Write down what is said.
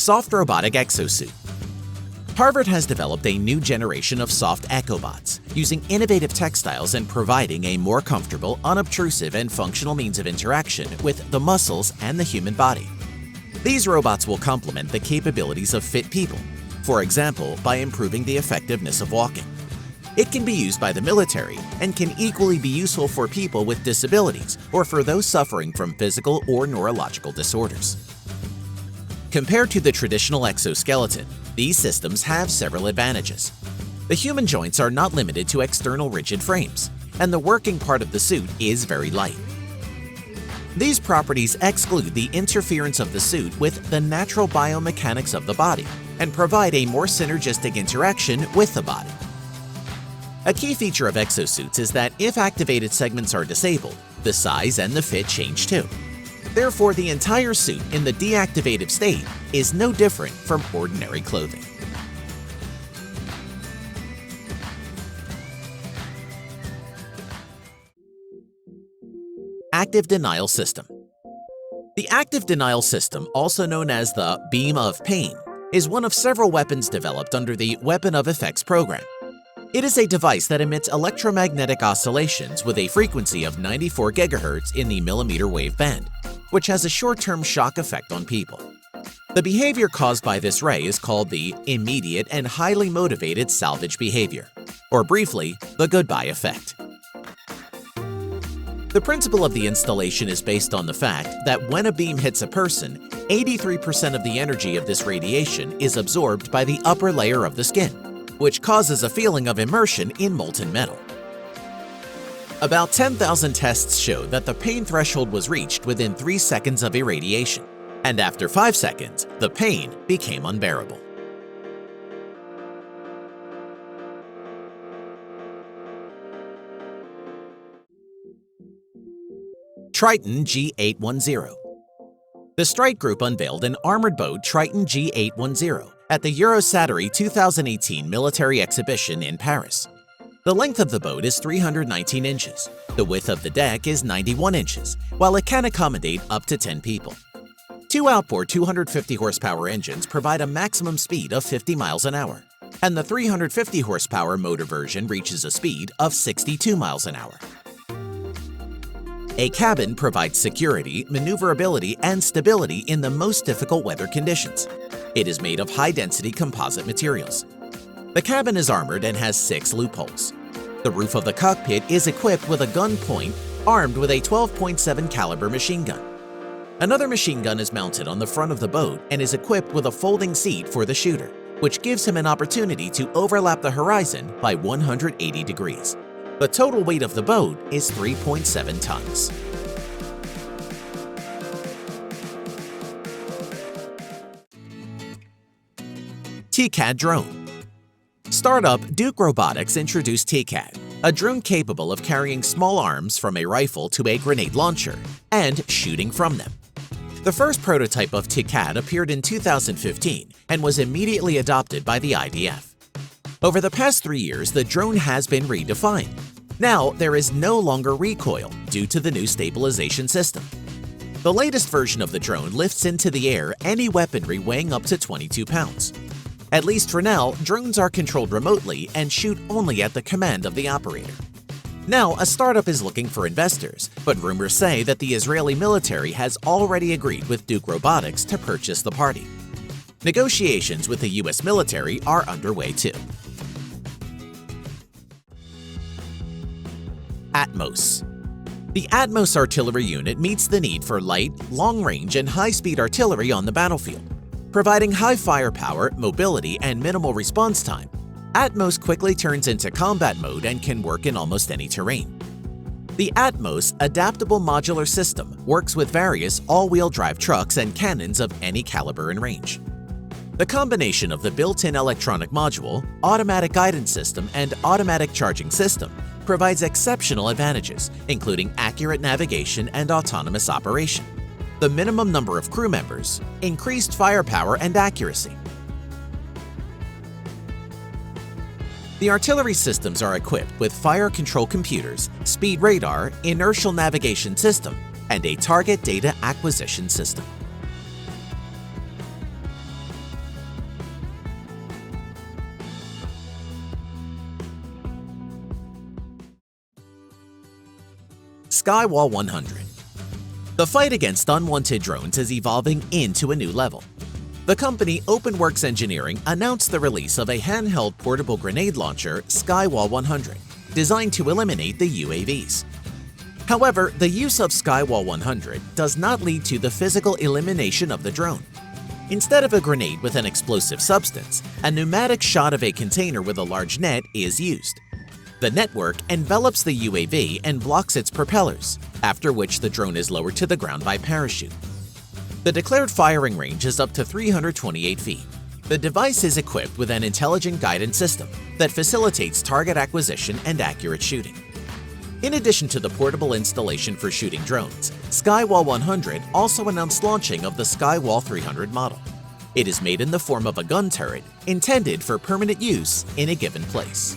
Soft robotic exosuit. Harvard has developed a new generation of soft ecobots, using innovative textiles and providing a more comfortable, unobtrusive, and functional means of interaction with the muscles and the human body. These robots will complement the capabilities of fit people, for example, by improving the effectiveness of walking. It can be used by the military and can equally be useful for people with disabilities or for those suffering from physical or neurological disorders. Compared to the traditional exoskeleton, these systems have several advantages. The human joints are not limited to external rigid frames, and the working part of the suit is very light. These properties exclude the interference of the suit with the natural biomechanics of the body and provide a more synergistic interaction with the body. A key feature of exosuits is that if activated segments are disabled, the size and the fit change too. Therefore, the entire suit in the deactivated state is no different from ordinary clothing. Active denial system. The active denial system, also known as the beam of pain, is one of several weapons developed under the Weapon of Effects program. It is a device that emits electromagnetic oscillations with a frequency of 94 GHz in the millimeter wave band, which has a short-term shock effect on people. The behavior caused by this ray is called the immediate and highly motivated salvage behavior, or briefly, the goodbye effect. The principle of the installation is based on the fact that when a beam hits a person, 83% of the energy of this radiation is absorbed by the upper layer of the skin, which causes a feeling of immersion in molten metal. About 10,000 tests showed that the pain threshold was reached within 3 seconds of irradiation, and after 5 seconds, the pain became unbearable. Triton G810. The Strike Group unveiled an armored boat Triton G810 at the Eurosatory 2018 military exhibition in Paris. The length of the boat is 319 inches. The width of the deck is 91 inches, while it can accommodate up to 10 people. Two outboard 250 horsepower engines provide a maximum speed of 50 miles an hour, and the 350 horsepower motor version reaches a speed of 62 miles an hour. A cabin provides security, maneuverability, and stability in the most difficult weather conditions. It is made of high-density composite materials. The cabin is armored and has 6 loopholes. The roof of the cockpit is equipped with a gun point armed with a 12.7 caliber machine gun. Another machine gun is mounted on the front of the boat and is equipped with a folding seat for the shooter, which gives him an opportunity to overlap the horizon by 180 degrees. The total weight of the boat is 3.7 tons. TCAD drone. Startup Duke Robotics introduced TCAD, a drone capable of carrying small arms from a rifle to a grenade launcher and shooting from them. The first prototype of TCAD appeared in 2015 and was immediately adopted by the IDF. Over the past 3 years, the drone has been redefined. Now, there is no longer recoil due to the new stabilization system. The latest version of the drone lifts into the air any weaponry weighing up to 22 pounds. At least for now, drones are controlled remotely and shoot only at the command of the operator. Now, a startup is looking for investors, but rumors say that the Israeli military has already agreed with Duke Robotics to purchase the party. Negotiations with the US military are underway too. Atmos. The Atmos artillery unit meets the need for light, long-range, and high-speed artillery on the battlefield. Providing high firepower, mobility, and minimal response time, Atmos quickly turns into combat mode and can work in almost any terrain. The Atmos adaptable modular system works with various all-wheel drive trucks and cannons of any caliber and range. The combination of the built-in electronic module, automatic guidance system, and automatic charging system provides exceptional advantages, including accurate navigation and autonomous operation, the minimum number of crew members, increased firepower and accuracy. The artillery systems are equipped with fire control computers, speed radar, inertial navigation system, and a target data acquisition system. Skywall 100. The fight against unwanted drones is evolving into a new level. The company OpenWorks Engineering announced the release of a handheld portable grenade launcher, Skywall 100, designed to eliminate the UAVs. However, the use of Skywall 100 does not lead to the physical elimination of the drone. Instead of a grenade with an explosive substance, a pneumatic shot of a container with a large net is used. The network envelops the UAV and blocks its propellers, after which the drone is lowered to the ground by parachute. The declared firing range is up to 328 feet. The device is equipped with an intelligent guidance system that facilitates target acquisition and accurate shooting. In addition to the portable installation for shooting drones, Skywall 100 also announced launching of the Skywall 300 model. It is made in the form of a gun turret intended for permanent use in a given place.